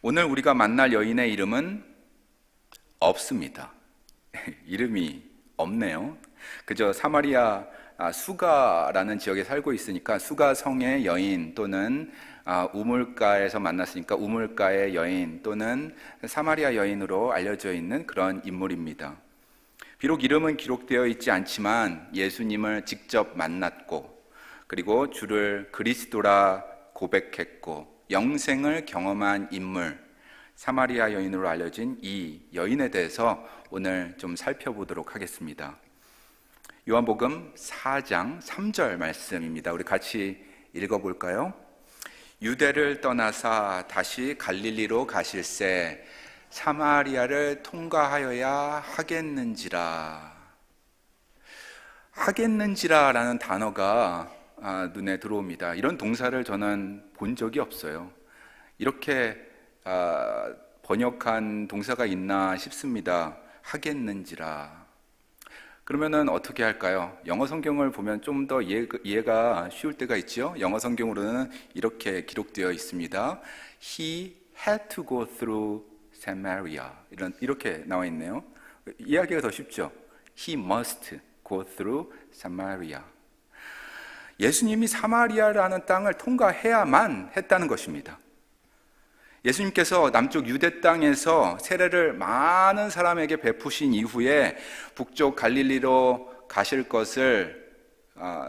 오늘 우리가 만날 여인의 이름은 없습니다. 이름이 없네요. 그저 사마리아 수가라는 지역에 살고 있으니까 수가성의 여인 또는 우물가에서 만났으니까 우물가의 여인 또는 사마리아 여인으로 알려져 있는 그런 인물입니다. 비록 이름은 기록되어 있지 않지만 예수님을 직접 만났고 그리고 주를 그리스도라 고백했고 영생을 경험한 인물, 사마리아 여인으로 알려진 이 여인에 대해서 오늘 좀 살펴보도록 하겠습니다. 요한복음 4장 3절 말씀입니다. 우리 같이 읽어볼까요? 유대를 떠나사 다시 갈릴리로 가실새 사마리아를 통과하여야 하겠는지라. 하겠는지라라는 단어가 눈에 들어옵니다. 이런 동사를 저는 본 적이 없어요. 이렇게 번역한 동사가 있나 싶습니다. 하겠는지라. 그러면은 어떻게 할까요? 영어 성경을 보면 좀 더 이해가 쉬울 때가 있죠. 영어 성경으로는 이렇게 기록되어 있습니다. He had to go through Samaria. 이렇게 나와 있네요. 이해하기가 더 쉽죠. He must go through Samaria. 예수님이 사마리아라는 땅을 통과해야만 했다는 것입니다. 예수님께서 남쪽 유대 땅에서 세례를 많은 사람에게 베푸신 이후에 북쪽 갈릴리로 가실 것을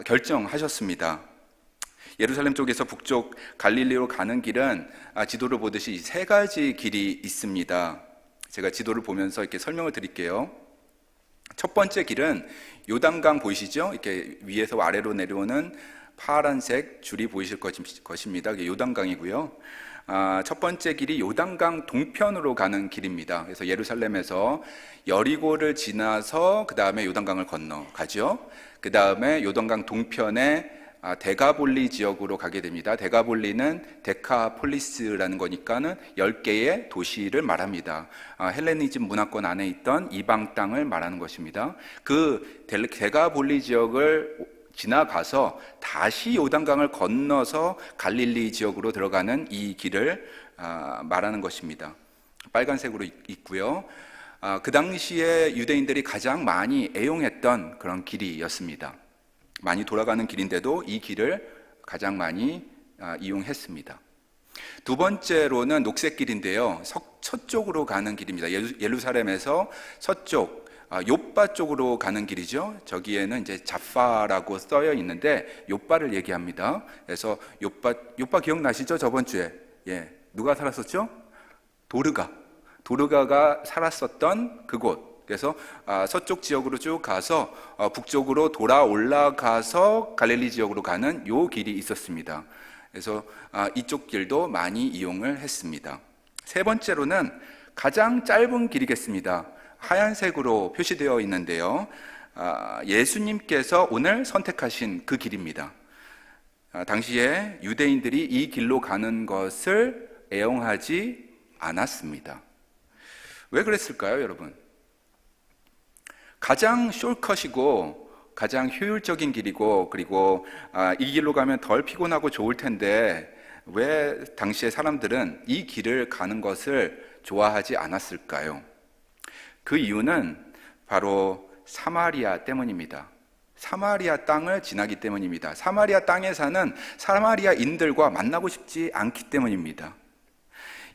결정하셨습니다. 예루살렘 쪽에서 북쪽 갈릴리로 가는 길은 지도를 보듯이 세 가지 길이 있습니다. 제가 지도를 보면서 이렇게 설명을 드릴게요. 첫 번째 길은 요단강 보이시죠? 이렇게 위에서 아래로 내려오는 파란색 줄이 보이실 것입니다. 그게 요단강이고요. 첫 번째 길이 요단강 동편으로 가는 길입니다. 그래서 예루살렘에서 여리고를 지나서 그 다음에 요단강을 건너가죠. 그 다음에 요단강 동편에 데가볼리 지역으로 가게 됩니다. 데가볼리는 데카폴리스라는 거니까는 10개의 도시를 말합니다. 헬레니즘 문화권 안에 있던 이방 땅을 말하는 것입니다. 그 데가볼리 지역을 지나가서 다시 요단강을 건너서 갈릴리 지역으로 들어가는 이 길을 말하는 것입니다. 빨간색으로 있고요. 그 당시에 유대인들이 가장 많이 애용했던 그런 길이었습니다. 많이 돌아가는 길인데도 이 길을 가장 많이 이용했습니다. 두 번째로는 녹색길인데요. 서쪽으로 가는 길입니다. 예루살렘에서 서쪽 요빠 쪽으로 가는 길이죠. 저기에는 이제 자파라고 써여 있는데 요빠를 얘기합니다. 그래서 요빠 기억나시죠? 저번 주에 누가 살았었죠? 도르가가 살았었던 그곳. 그래서 서쪽 지역으로 쭉 가서 북쪽으로 돌아 올라가서 갈릴리 지역으로 가는 요 길이 있었습니다. 그래서 이쪽 길도 많이 이용을 했습니다. 세 번째로는 가장 짧은 길이겠습니다. 하얀색으로 표시되어 있는데요. 예수님께서 오늘 선택하신 그 길입니다. 당시에 유대인들이 이 길로 가는 것을 애용하지 않았습니다. 왜 그랬을까요, 여러분? 가장 숄컷이고 가장 효율적인 길이고 그리고 이 길로 가면 덜 피곤하고 좋을 텐데 왜 당시의 사람들은 이 길을 가는 것을 좋아하지 않았을까요? 그 이유는 바로 사마리아 때문입니다. 사마리아 땅을 지나기 때문입니다. 사마리아 땅에 사는 사마리아인들과 만나고 싶지 않기 때문입니다.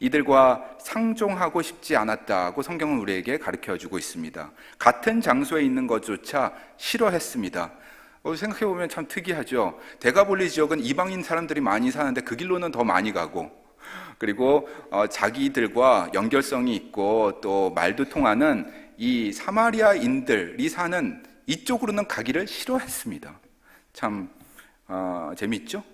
이들과 상종하고 싶지 않았다고 성경은 우리에게 가르쳐주고 있습니다. 같은 장소에 있는 것조차 싫어했습니다. 생각해보면 참 특이하죠. 데가볼리 지역은 이방인 사람들이 많이 사는데 그 길로는 더 많이 가고 그리고 자기들과 연결성이 있고 또 말도 통하는 이 사마리아인들이 사는 이쪽으로는 가기를 싫어했습니다. 참 재미있죠?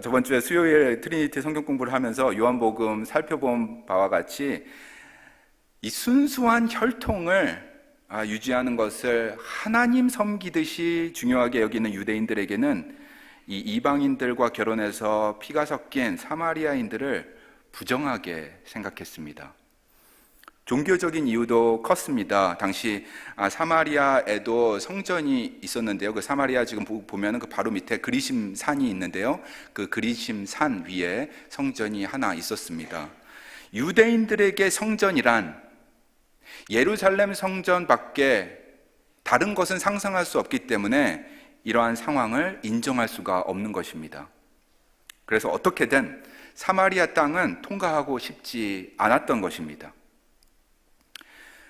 저번 주에 수요일 트리니티 성경 공부를 하면서 요한복음 살펴본 바와 같이 이 순수한 혈통을 유지하는 것을 하나님 섬기듯이 중요하게 여기는 유대인들에게는 이 이방인들과 결혼해서 피가 섞인 사마리아인들을 부정하게 생각했습니다. 종교적인 이유도 컸습니다. 당시 사마리아에도 성전이 있었는데요. 그 사마리아 지금 보면은 그 바로 밑에 그리심 산이 있는데요. 그 그리심 산 위에 성전이 하나 있었습니다. 유대인들에게 성전이란 예루살렘 성전밖에 다른 것은 상상할 수 없기 때문에 이러한 상황을 인정할 수가 없는 것입니다. 그래서 어떻게든 사마리아 땅은 통과하고 싶지 않았던 것입니다.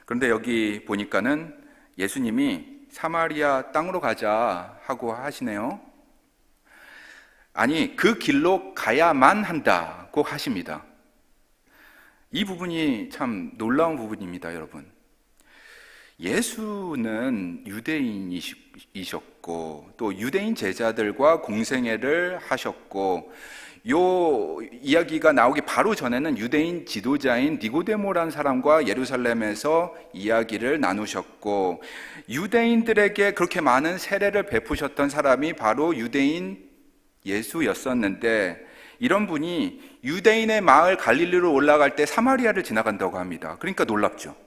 그런데 여기 보니까는 예수님이 사마리아 땅으로 가자 하고 하시네요. 아니, 그 길로 가야만 한다고 하십니다. 이 부분이 참 놀라운 부분입니다, 여러분. 예수는 유대인이셨고 또 유대인 제자들과 공생애를 하셨고, 요 이야기가 나오기 바로 전에는 유대인 지도자인 니고데모라는 사람과 예루살렘에서 이야기를 나누셨고, 유대인들에게 그렇게 많은 세례를 베푸셨던 사람이 바로 유대인 예수였었는데, 이런 분이 유대인의 마을 갈릴리로 올라갈 때 사마리아를 지나간다고 합니다. 그러니까 놀랍죠.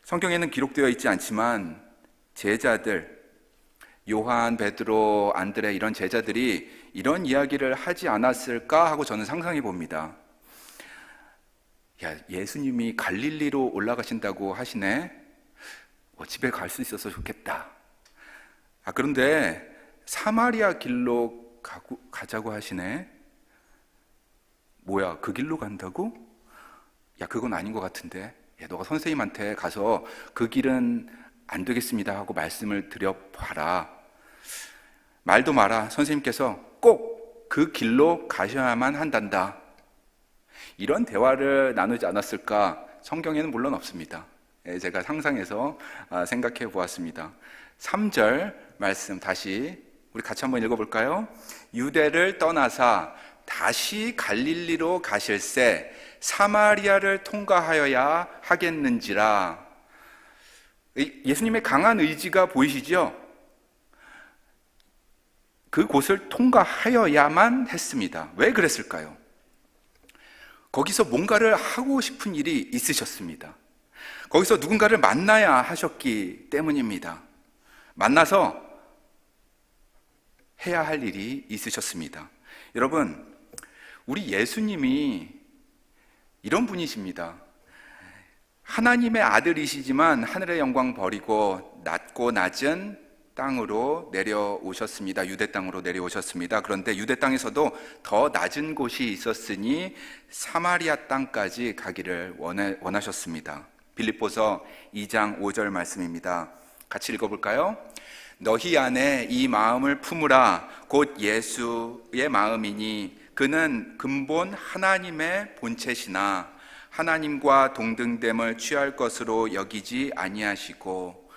성경에는 기록되어 있지 않지만 제자들, 요한, 베드로, 안드레 이런 제자들이 이런 이야기를 하지 않았을까 하고 저는 상상해 봅니다. 야, 예수님이 갈릴리로 올라가신다고 하시네. 집에 갈 수 있어서 좋겠다. 그런데 사마리아 길로 가자고 하시네. 뭐야, 그 길로 간다고? 야, 그건 아닌 것 같은데. 야, 너가 선생님한테 가서 그 길은 안 되겠습니다 하고 말씀을 드려봐라. 말도 마라. 선생님께서 꼭 그 길로 가셔야만 한단다. 이런 대화를 나누지 않았을까? 성경에는 물론 없습니다. 제가 상상해서 생각해 보았습니다. 3절 말씀 다시 우리 같이 한번 읽어볼까요? 유대를 떠나사 다시 갈릴리로 가실새 사마리아를 통과하여야 하겠는지라. 예수님의 강한 의지가 보이시죠? 그곳을 통과하여야만 했습니다. 왜 그랬을까요? 거기서 뭔가를 하고 싶은 일이 있으셨습니다. 거기서 누군가를 만나야 하셨기 때문입니다. 만나서 해야 할 일이 있으셨습니다. 여러분, 우리 예수님이 이런 분이십니다. 하나님의 아들이시지만 하늘의 영광 버리고 낮고 낮은 땅으로 내려오셨습니다. 유대 땅으로 내려오셨습니다. 그런데 유대 땅에서도 더 낮은 곳이 있었으니 사마리아 땅까지 가기를 원하셨습니다. 빌립보서 2장 5절 말씀입니다. 같이 읽어볼까요? 너희 안에 이 마음을 품으라. 곧 예수의 마음이니 그는 근본 하나님의 본체시나 하나님과 동등됨을 취할 것으로 여기지 아니하시고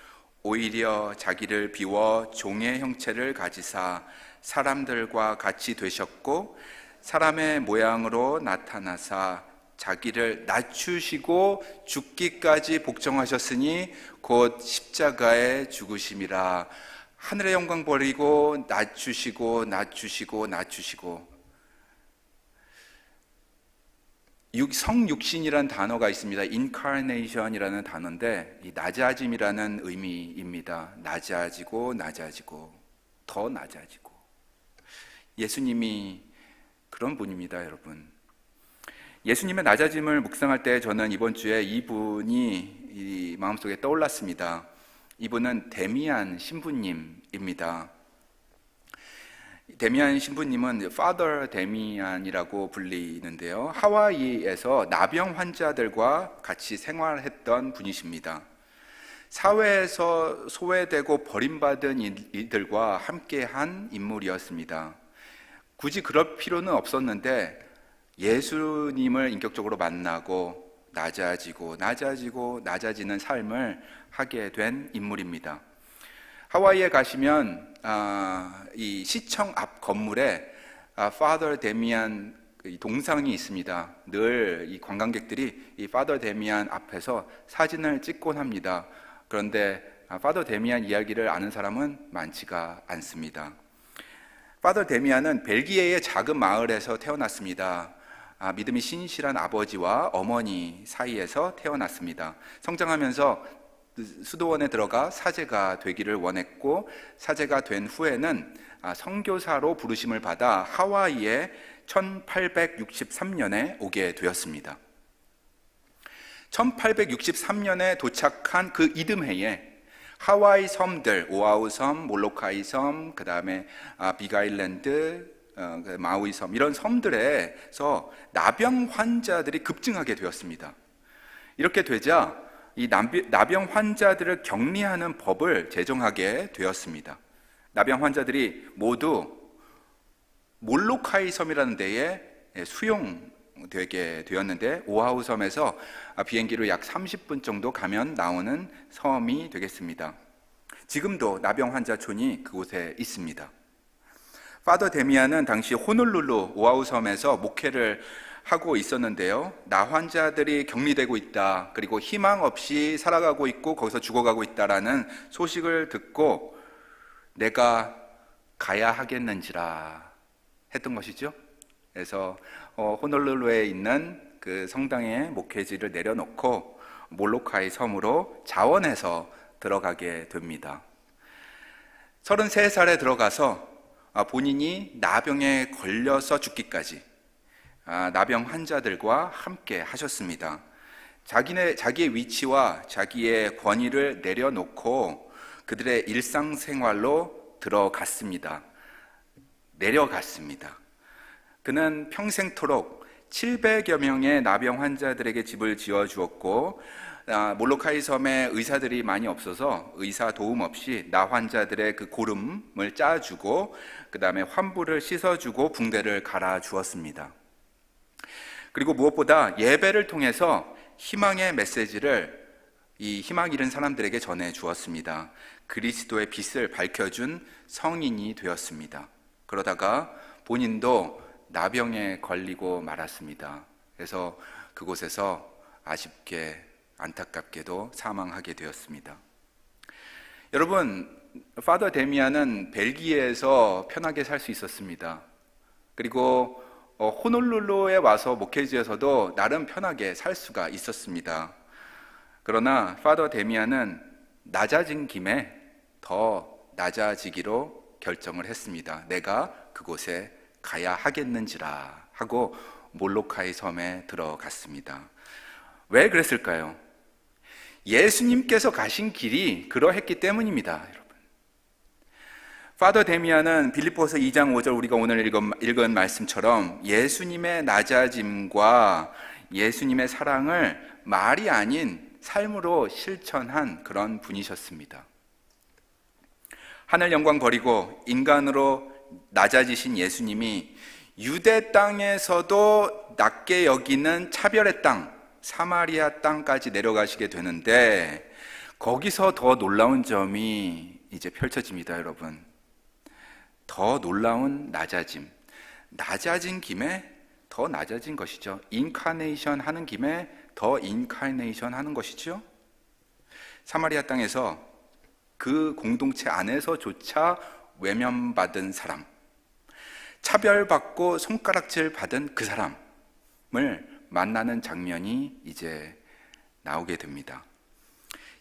오히려 자기를 비워 종의 형체를 가지사 사람들과 같이 되셨고 사람의 모양으로 나타나사 자기를 낮추시고 죽기까지 복종하셨으니 곧 십자가에 죽으심이라. 하늘의 영광 버리고 낮추시고 성육신이라는 단어가 있습니다. incarnation이라는 단어인데 이 낮아짐이라는 의미입니다. 낮아지고 더 낮아지고. 예수님이 그런 분입니다, 여러분. 예수님의 낮아짐을 묵상할 때 저는 이번 주에 이분이 마음속에 떠올랐습니다. 이분은 데미안 신부님입니다. 데미안 신부님은 Father 데미안이라고 불리는데요, 하와이에서 나병 환자들과 같이 생활했던 분이십니다. 사회에서 소외되고 버림받은 이들과 함께한 인물이었습니다. 굳이 그럴 필요는 없었는데 예수님을 인격적으로 만나고 낮아지는 삶을 하게 된 인물입니다. 하와이에 가시면 이 시청 앞 건물에 Father 데미안 동상이 있습니다. 늘 이 관광객들이 이 Father 데미안 앞에서 사진을 찍곤 합니다. 그런데 Father 데미안 이야기를 아는 사람은 많지가 않습니다. Father 데미안은 벨기에의 작은 마을에서 태어났습니다. 믿음이 신실한 아버지와 어머니 사이에서 태어났습니다. 성장하면서 수도원에 들어가 사제가 되기를 원했고, 사제가 된 후에는 선교사로 부르심을 받아 하와이에 1863년에 오게 되었습니다. 1863년에 도착한 그 이듬해에 하와이 섬들, 오아후 섬, 몰로카이 섬, 그 다음에 빅아일랜드, 마우이 섬, 이런 섬들에서 나병 환자들이 급증하게 되었습니다. 이렇게 되자 이 나병 환자들을 격리하는 법을 제정하게 되었습니다. 나병 환자들이 모두 몰로카이 섬이라는 데에 수용되게 되었는데, 오아후 섬에서 비행기로 약 30분 정도 가면 나오는 섬이 되겠습니다. 지금도 나병 환자촌이 그곳에 있습니다. 파더 데미안은 당시 호놀룰루 오아후 섬에서 목회를 하고 있었는데요, 나 환자들이 격리되고 있다, 그리고 희망 없이 살아가고 있고 거기서 죽어가고 있다라는 소식을 듣고 내가 가야 하겠는지라 했던 것이죠. 그래서 호놀룰루에 있는 그 성당의 목회지를 내려놓고 몰로카이 섬으로 자원해서 들어가게 됩니다. 33살에 들어가서 본인이 나병에 걸려서 죽기까지 나병 환자들과 함께 하셨습니다. 자기의 위치와 자기의 권위를 내려놓고 그들의 일상생활로 내려갔습니다. 그는 평생토록 700여 명의 나병 환자들에게 집을 지어주었고, 몰로카이 섬에 의사들이 많이 없어서 의사 도움 없이 나 환자들의 그 고름을 짜주고, 그 다음에 환부를 씻어주고 붕대를 갈아주었습니다. 그리고 무엇보다 예배를 통해서 희망의 메시지를 이 희망 잃은 사람들에게 전해주었습니다. 그리스도의 빛을 밝혀준 성인이 되었습니다. 그러다가 본인도 나병에 걸리고 말았습니다. 그래서 그곳에서 아쉽게 안타깝게도 사망하게 되었습니다. 여러분, 파더 데미안은 벨기에에서 편하게 살 수 있었습니다. 그리고 호놀룰루에 와서 목회지에서도 나름 편하게 살 수가 있었습니다. 그러나 파더 데미안은 낮아진 김에 더 낮아지기로 결정을 했습니다. 내가 그곳에 가야 하겠는지라 하고 몰로카이 섬에 들어갔습니다. 왜 그랬을까요? 예수님께서 가신 길이 그러했기 때문입니다. 여러분, 파더 데미안은 빌립보서 2장 5절 우리가 오늘 읽은 말씀처럼 예수님의 낮아짐과 예수님의 사랑을 말이 아닌 삶으로 실천한 그런 분이셨습니다. 하늘 영광 버리고 인간으로 낮아지신 예수님이 유대 땅에서도 낮게 여기는 차별의 땅, 사마리아 땅까지 내려가시게 되는데, 거기서 더 놀라운 점이 이제 펼쳐집니다. 여러분, 더 놀라운 낮아진 김에 더 낮아진 것이죠. 인카네이션 하는 김에 더 인카네이션 하는 것이죠. 사마리아 땅에서 그 공동체 안에서조차 외면받은 사람, 차별받고 손가락질 받은 그 사람을 만나는 장면이 이제 나오게 됩니다.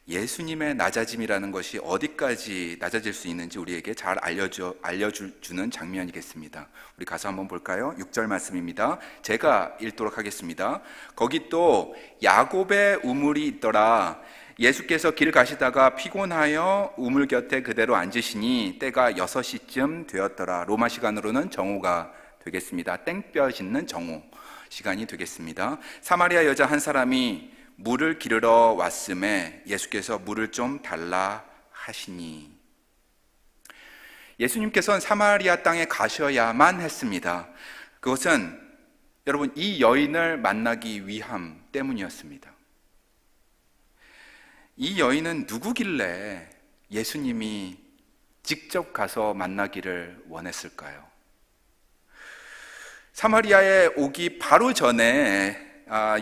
예수님의 낮아짐이라는 것이 어디까지 낮아질 수 있는지 우리에게 잘 알려주는 장면이겠습니다. 우리 가서 한번 볼까요? 6절 말씀입니다. 제가 읽도록 하겠습니다. 거기 또 야곱의 우물이 있더라. 예수께서 길 가시다가 피곤하여 우물 곁에 그대로 앉으시니 때가 6시쯤 되었더라. 로마 시간으로는 정오가 되겠습니다. 땡볕 있는 정오 시간이 되겠습니다. 사마리아 여자 한 사람이 물을 기르러 왔음에 예수께서 물을 좀 달라 하시니, 예수님께서는 사마리아 땅에 가셔야만 했습니다. 그것은 여러분, 이 여인을 만나기 위함 때문이었습니다. 이 여인은 누구길래 예수님이 직접 가서 만나기를 원했을까요? 사마리아에 오기 바로 전에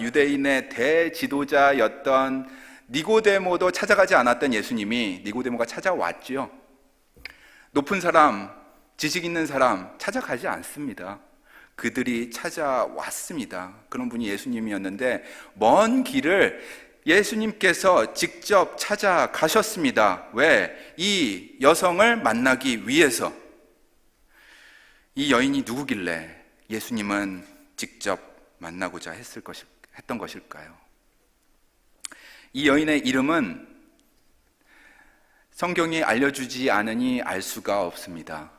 유대인의 대지도자였던 니고데모도 찾아가지 않았던 예수님이 니고데모가 찾아왔지요. 높은 사람, 지식 있는 사람 찾아가지 않습니다. 그들이 찾아왔습니다. 그런 분이 예수님이었는데 먼 길을 예수님께서 직접 찾아가셨습니다. 왜? 이 여성을 만나기 위해서. 이 여인이 누구길래 예수님은 직접 만나고자 했던 것일까요? 이 여인의 이름은 성경이 알려주지 않으니 알 수가 없습니다.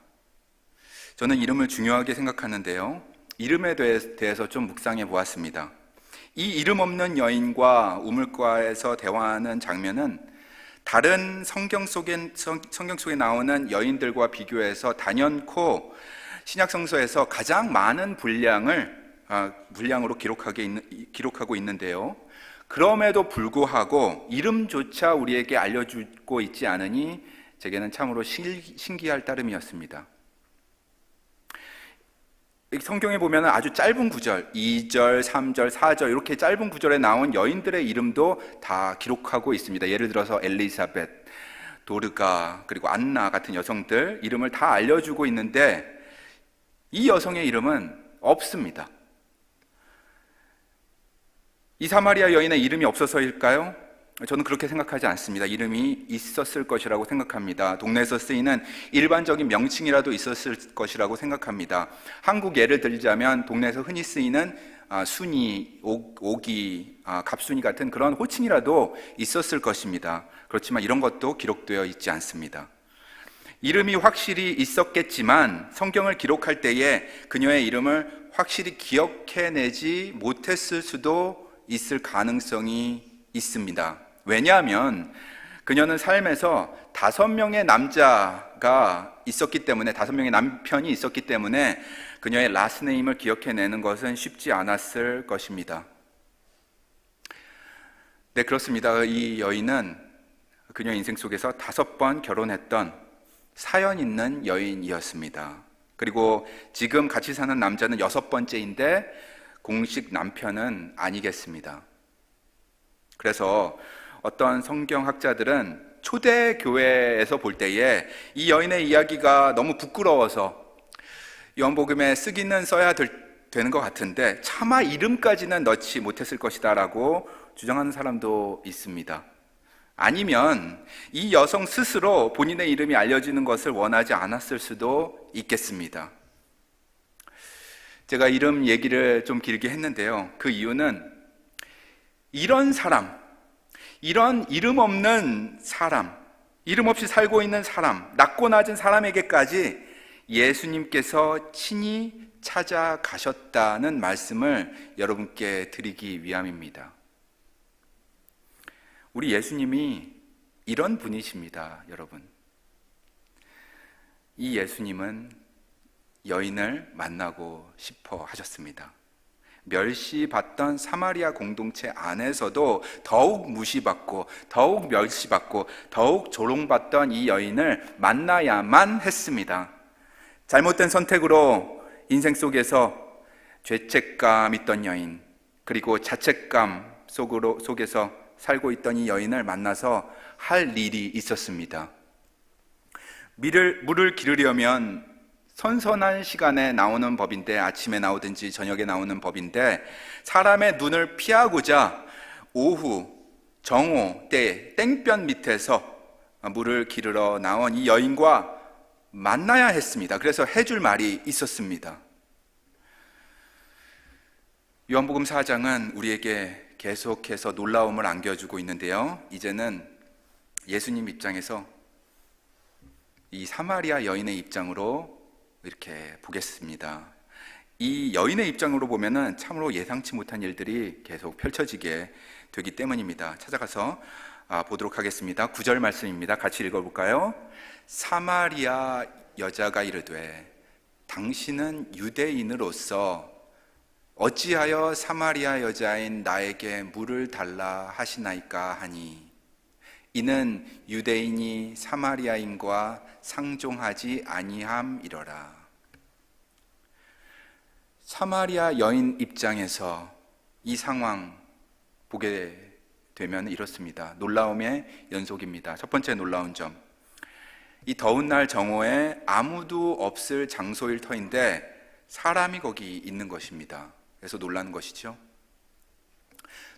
저는 이름을 중요하게 생각하는데요. 이름에 대해서 좀 묵상해 보았습니다. 이 이름 없는 여인과 우물가에서 대화하는 장면은 다른 성경 속에 나오는 여인들과 비교해서 단연코 신약 성서에서 가장 많은 분량으로 기록하고 있는데요. 그럼에도 불구하고 이름조차 우리에게 알려주고 있지 않으니 제게는 참으로 신기할 따름이었습니다. 성경에 보면 아주 짧은 구절, 2절, 3절, 4절 이렇게 짧은 구절에 나온 여인들의 이름도 다 기록하고 있습니다. 예를 들어서 엘리사벳, 도르가, 그리고 안나 같은 여성들 이름을 다 알려주고 있는데 이 여성의 이름은 없습니다. 이 사마리아 여인의 이름이 없어서일까요? 저는 그렇게 생각하지 않습니다. 이름이 있었을 것이라고 생각합니다. 동네에서 쓰이는 일반적인 명칭이라도 있었을 것이라고 생각합니다. 한국 예를 들자면 동네에서 흔히 쓰이는 순이, 오기, 갑순이 같은 그런 호칭이라도 있었을 것입니다. 그렇지만 이런 것도 기록되어 있지 않습니다. 이름이 확실히 있었겠지만 성경을 기록할 때에 그녀의 이름을 확실히 기억해내지 못했을 수도 있을 가능성이 있습니다. 왜냐하면 그녀는 삶에서 5명의 남자가 있었기 때문에 5명의 남편이 있었기 때문에 그녀의 라스트네임을 기억해내는 것은 쉽지 않았을 것입니다. 네, 그렇습니다. 이 여인은 그녀의 인생 속에서 5번 결혼했던 사연 있는 여인이었습니다. 그리고 지금 같이 사는 남자는 6번째인데 공식 남편은 아니겠습니다. 그래서 어떤 성경학자들은 초대교회에서 볼 때에 이 여인의 이야기가 너무 부끄러워서 요한복음에 쓰기는 써야 되는 것 같은데 차마 이름까지는 넣지 못했을 것이다 라고 주장하는 사람도 있습니다. 아니면 이 여성 스스로 본인의 이름이 알려지는 것을 원하지 않았을 수도 있겠습니다. 제가 이름 얘기를 좀 길게 했는데요. 그 이유는 이런 사람, 이런 이름 없는 사람, 이름 없이 살고 있는 사람, 낮고 낮은 사람에게까지 예수님께서 친히 찾아가셨다는 말씀을 여러분께 드리기 위함입니다. 우리 예수님이 이런 분이십니다, 여러분. 이 예수님은 여인을 만나고 싶어 하셨습니다. 멸시받던 사마리아 공동체 안에서도 더욱 무시받고 더욱 멸시받고 더욱 조롱받던 이 여인을 만나야만 했습니다. 잘못된 선택으로 인생 속에서 죄책감 있던 여인, 그리고 자책감 속에서 살고 있던 이 여인을 만나서 할 일이 있었습니다. 물을 기르려면 선선한 시간에 나오는 법인데, 아침에 나오든지 저녁에 나오는 법인데, 사람의 눈을 피하고자 오후 정오 때 땡볕 밑에서 물을 기르러 나온 이 여인과 만나야 했습니다. 그래서 해줄 말이 있었습니다. 요한복음 4장은 우리에게 계속해서 놀라움을 안겨주고 있는데요. 이제는 예수님 입장에서 이 사마리아 여인의 입장으로 이렇게 보겠습니다. 이 여인의 입장으로 보면은 참으로 예상치 못한 일들이 계속 펼쳐지게 되기 때문입니다. 찾아가서 보도록 하겠습니다. 9절 말씀입니다. 같이 읽어볼까요? 사마리아 여자가 이르되 당신은 유대인으로서 어찌하여 사마리아 여자인 나에게 물을 달라 하시나이까 하니 이는 유대인이 사마리아인과 상종하지 아니함이러라. 사마리아 여인 입장에서 이 상황 보게 되면 이렇습니다. 놀라움의 연속입니다. 첫 번째 놀라운 점, 이 더운 날 정오에 아무도 없을 장소일 터인데 사람이 거기 있는 것입니다. 그래서 놀라는 것이죠.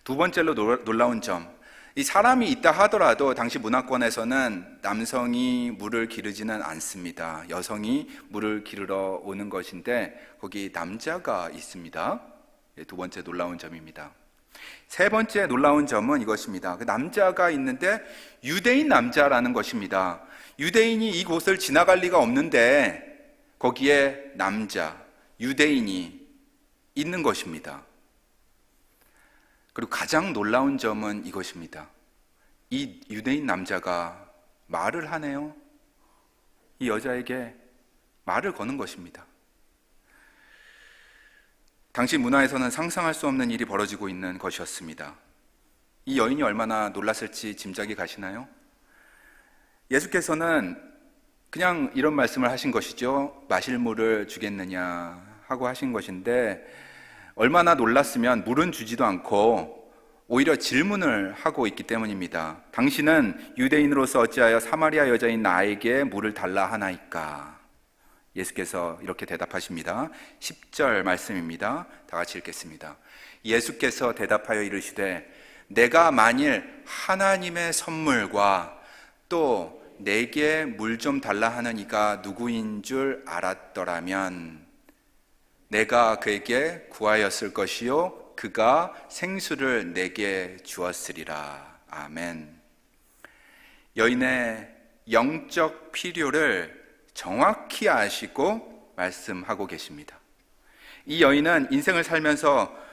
두 번째로 놀라운 점, 이 사람이 있다 하더라도 당시 문화권에서는 남성이 물을 기르지는 않습니다. 여성이 물을 기르러 오는 것인데 거기 남자가 있습니다. 두 번째 놀라운 점입니다. 세 번째 놀라운 점은 이것입니다. 그 남자가 있는데 유대인 남자라는 것입니다. 유대인이 이곳을 지나갈 리가 없는데 거기에 남자, 유대인이 있는 것입니다. 그리고 가장 놀라운 점은 이것입니다. 이 유대인 남자가 말을 하네요. 이 여자에게 말을 거는 것입니다. 당시 문화에서는 상상할 수 없는 일이 벌어지고 있는 것이었습니다. 이 여인이 얼마나 놀랐을지 짐작이 가시나요? 예수께서는 그냥 이런 말씀을 하신 것이죠. 마실 물을 주겠느냐 하고 하신 것인데 얼마나 놀랐으면 물은 주지도 않고 오히려 질문을 하고 있기 때문입니다. 당신은 유대인으로서 어찌하여 사마리아 여자인 나에게 물을 달라 하나이까? 예수께서 이렇게 대답하십니다. 10절 말씀입니다. 다 같이 읽겠습니다. 예수께서 대답하여 이르시되 내가 만일 하나님의 선물과 또 내게 물 좀 달라 하는 이가 누구인 줄 알았더라면 내가 그에게 구하였을 것이요 그가 생수를 내게 주었으리라. 아멘. 여인의 영적 필요를 정확히 아시고 말씀하고 계십니다. 이 여인은 인생을 살면서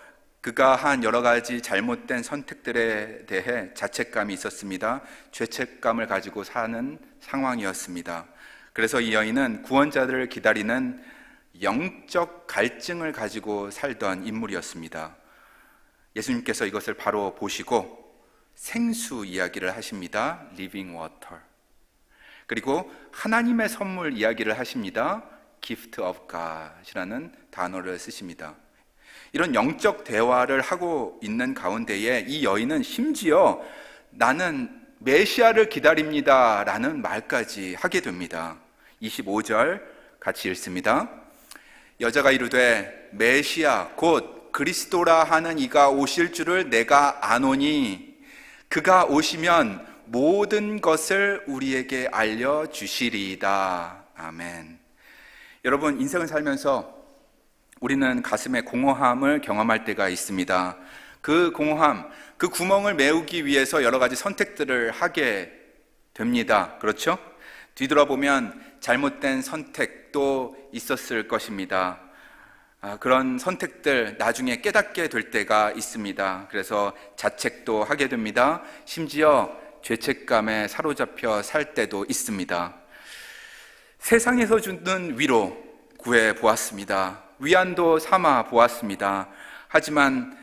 그가 한 여러 가지 잘못된 선택들에 대해 자책감이 있었습니다. 죄책감을 가지고 사는 상황이었습니다. 그래서 이 여인은 구원자들을 기다리는 영적 갈증을 가지고 살던 인물이었습니다. 예수님께서 이것을 바로 보시고 생수 이야기를 하십니다. Living water. 그리고 하나님의 선물 이야기를 하십니다. Gift of God이라는 단어를 쓰십니다. 이런 영적 대화를 하고 있는 가운데에 이 여인은 심지어 나는 메시아를 기다립니다 라는 말까지 하게 됩니다. 25절 같이 읽습니다. 여자가 이르되 메시아 곧 그리스도라 하는 이가 오실 줄을 내가 아노니 그가 오시면 모든 것을 우리에게 알려주시리이다. 아멘. 여러분, 인생을 살면서 우리는 가슴에 공허함을 경험할 때가 있습니다. 그 공허함, 그 구멍을 메우기 위해서 여러 가지 선택들을 하게 됩니다. 그렇죠? 뒤돌아보면 잘못된 선택도 있었을 것입니다. 그런 선택들 나중에 깨닫게 될 때가 있습니다. 그래서 자책도 하게 됩니다. 심지어 죄책감에 사로잡혀 살 때도 있습니다. 세상에서 주는 위로 구해 보았습니다. 위안도 삼아 보았습니다. 하지만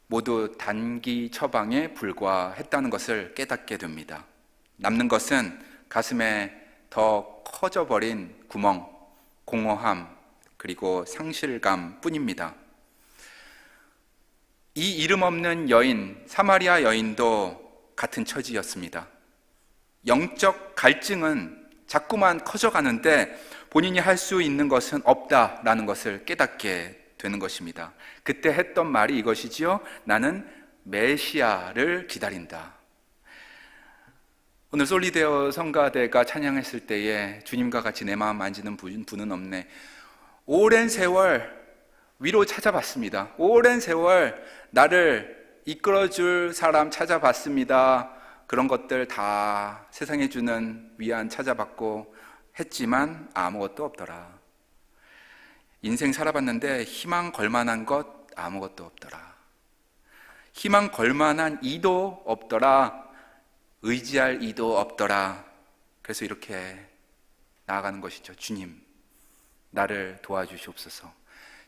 모두 단기 처방에 불과했다는 것을 깨닫게 됩니다. 남는 것은 가슴에 더 커져버린 구멍, 공허함, 그리고 상실감 뿐입니다. 이 이름 없는 여인, 사마리아 여인도 같은 처지였습니다. 영적 갈증은 자꾸만 커져가는데 본인이 할 수 있는 것은 없다라는 것을 깨닫게 되는 것입니다. 그때 했던 말이 이것이지요. 나는 메시아를 기다린다. 오늘 솔리데오 성가대가 찬양했을 때에 주님과 같이 내 마음 만지는 분은 없네. 오랜 세월 위로 찾아봤습니다. 오랜 세월 나를 이끌어줄 사람 찾아봤습니다. 그런 것들 다 세상에 주는 위안 찾아봤고 했지만 아무것도 없더라. 인생 살아봤는데 희망 걸만한 것 아무것도 없더라. 희망 걸만한 이도 없더라. 의지할 이도 없더라. 그래서 이렇게 나아가는 것이죠. 주님, 나를 도와주시옵소서.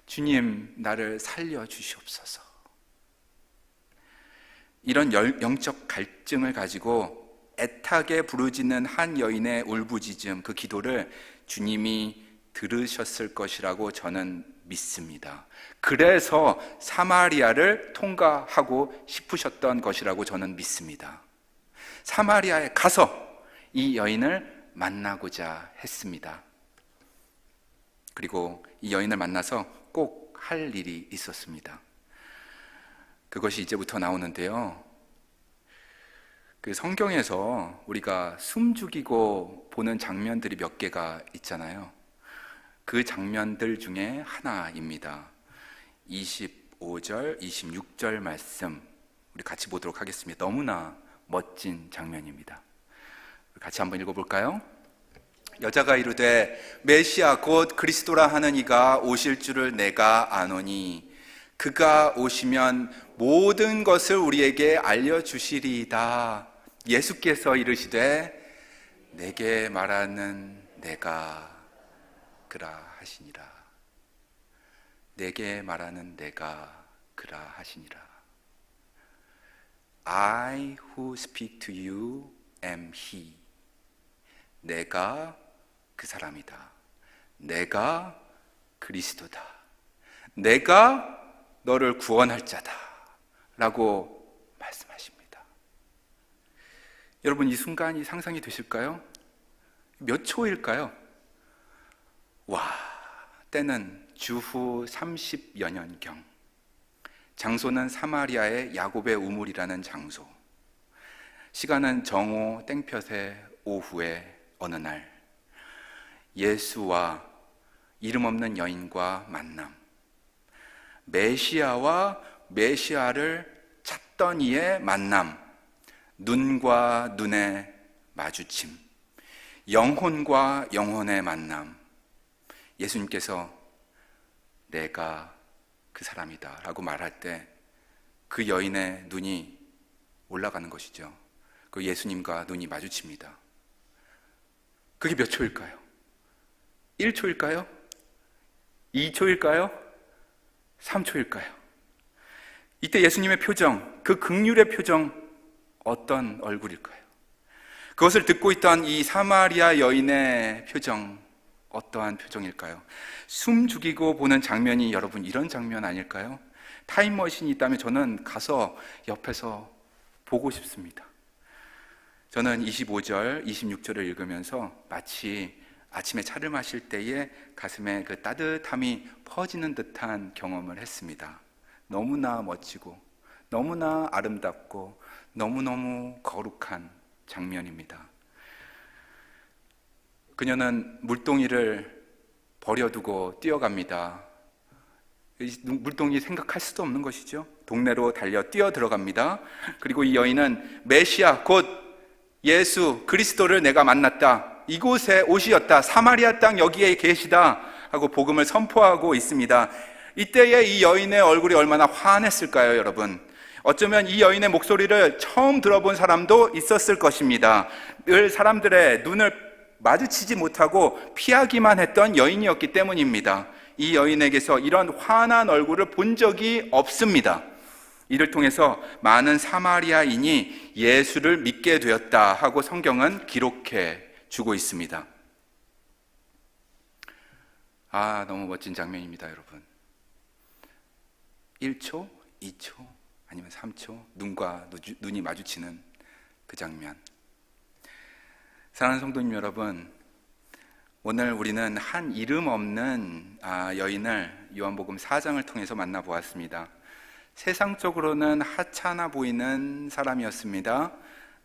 주님, 나를 살려주시옵소서. 이런 영적 갈증을 가지고 애타게 부르짖는 한 여인의 울부짖음, 그 기도를 주님이 들으셨을 것이라고 저는 믿습니다. 그래서 사마리아를 통과하고 싶으셨던 것이라고 저는 믿습니다. 사마리아에 가서 이 여인을 만나고자 했습니다. 그리고 이 여인을 만나서 꼭 할 일이 있었습니다. 그것이 이제부터 나오는데요. 그 성경에서 우리가 숨 죽이고 보는 장면들이 몇 개가 있잖아요. 그 장면들 중에 하나입니다. 25절, 26절 말씀 우리 같이 보도록 하겠습니다. 너무나 멋진 장면입니다. 같이 한번 읽어볼까요? 여자가 이르되 메시아 곧 그리스도라 하는 이가 오실 줄을 내가 아노니 그가 오시면 모든 것을 우리에게 알려주시리이다. 예수께서 이르시되 내게 말하는 내가 그라 하시니라. 내게 말하는 내가 그라 하시니라. I who speak to you am he. 내가 그 사람이다. 내가 그리스도다. 내가 너를 구원할 자다 라고 말씀하십니다. 여러분, 이 순간이 상상이 되실까요? 몇 초일까요? 와, 때는 주후 30여 년경, 장소는 사마리아의 야곱의 우물이라는 장소, 시간은 정오 땡볕의 오후의 어느 날, 예수와 이름 없는 여인과 만남, 메시아와 메시아를 찾던 이의 만남, 눈과 눈의 마주침, 영혼과 영혼의 만남. 예수님께서 내가 그 사람이다 라고 말할 때 그 여인의 눈이 올라가는 것이죠. 그 예수님과 눈이 마주칩니다. 그게 몇 초일까요? 1초일까요? 2초일까요? 3초일까요? 이때 예수님의 표정, 그 긍휼의 표정, 어떤 얼굴일까요? 그것을 듣고 있던 이 사마리아 여인의 표정, 어떠한 표정일까요? 숨 죽이고 보는 장면이 여러분 이런 장면 아닐까요? 타임머신이 있다면 저는 가서 옆에서 보고 싶습니다. 저는 25절, 26절을 읽으면서 마치 아침에 차를 마실 때에 가슴에 그 따뜻함이 퍼지는 듯한 경험을 했습니다. 너무나 멋지고 너무나 아름답고 너무너무 거룩한 장면입니다. 그녀는 물동이를 버려두고 뛰어갑니다. 물동이 생각할 수도 없는 것이죠. 동네로 달려 뛰어 들어갑니다. 그리고 이 여인은 메시아 곧 예수 그리스도를 내가 만났다. 이곳에 오시었다. 사마리아 땅 여기에 계시다 하고 복음을 선포하고 있습니다. 이때에 이 여인의 얼굴이 얼마나 환했을까요, 여러분? 어쩌면 이 여인의 목소리를 처음 들어본 사람도 있었을 것입니다. 늘 사람들의 눈을 마주치지 못하고 피하기만 했던 여인이었기 때문입니다. 이 여인에게서 이런 환한 얼굴을 본 적이 없습니다. 이를 통해서 많은 사마리아인이 예수를 믿게 되었다 하고 성경은 기록해 주고 있습니다. 아, 너무 멋진 장면입니다, 여러분. 1초, 2초, 아니면 3초, 눈과 눈이 마주치는 그 장면. 사랑하는 성도님 여러분, 오늘 우리는 한 이름 없는 여인을 요한복음 4장을 통해서 만나보았습니다. 세상적으로는 하찮아 보이는 사람이었습니다.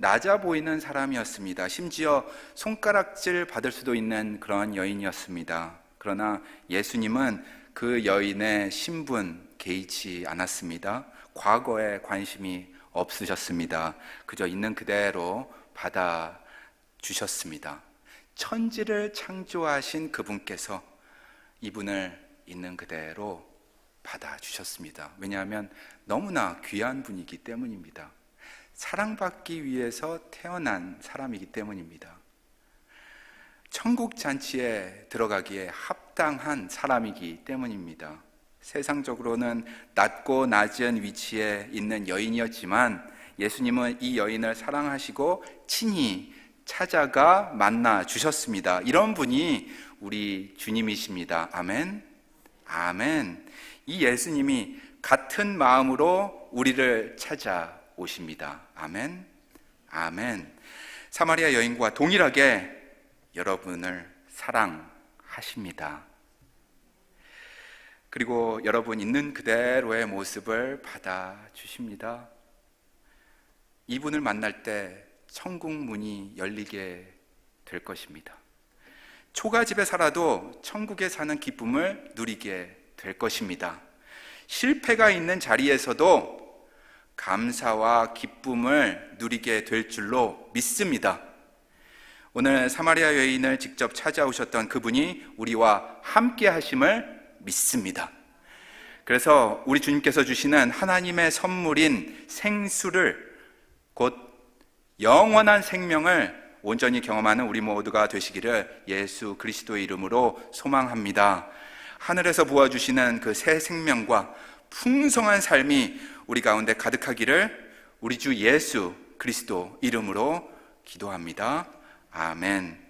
낮아 보이는 사람이었습니다. 심지어 손가락질 받을 수도 있는 그런 여인이었습니다. 그러나 예수님은 그 여인의 신분 개의치 않았습니다. 과거에 관심이 없으셨습니다. 그저 있는 그대로 받아주셨습니다. 천지를 창조하신 그분께서 이분을 있는 그대로 받아주셨습니다. 왜냐하면 너무나 귀한 분이기 때문입니다. 사랑받기 위해서 태어난 사람이기 때문입니다. 천국 잔치에 들어가기에 합당한 사람이기 때문입니다. 세상적으로는 낮고 낮은 위치에 있는 여인이었지만 예수님은 이 여인을 사랑하시고 친히 찾아가 만나 주셨습니다. 이런 분이 우리 주님이십니다. 아멘. 아멘. 이 예수님이 같은 마음으로 우리를 찾아오십니다. 아멘. 아멘. 사마리아 여인과 동일하게 여러분을 사랑하십니다. 그리고 여러분 있는 그대로의 모습을 받아주십니다. 이분을 만날 때 천국 문이 열리게 될 것입니다. 초가집에 살아도 천국에 사는 기쁨을 누리게 될 것입니다. 실패가 있는 자리에서도 감사와 기쁨을 누리게 될 줄로 믿습니다. 오늘 사마리아 여인을 직접 찾아오셨던 그분이 우리와 함께 하심을 믿습니다. 그래서 우리 주님께서 주시는 하나님의 선물인 생수를, 곧 영원한 생명을 온전히 경험하는 우리 모두가 되시기를 예수 그리스도의 이름으로 소망합니다. 하늘에서 부어주시는 그 새 생명과 풍성한 삶이 우리 가운데 가득하기를 우리 주 예수 그리스도 이름으로 기도합니다. 아멘.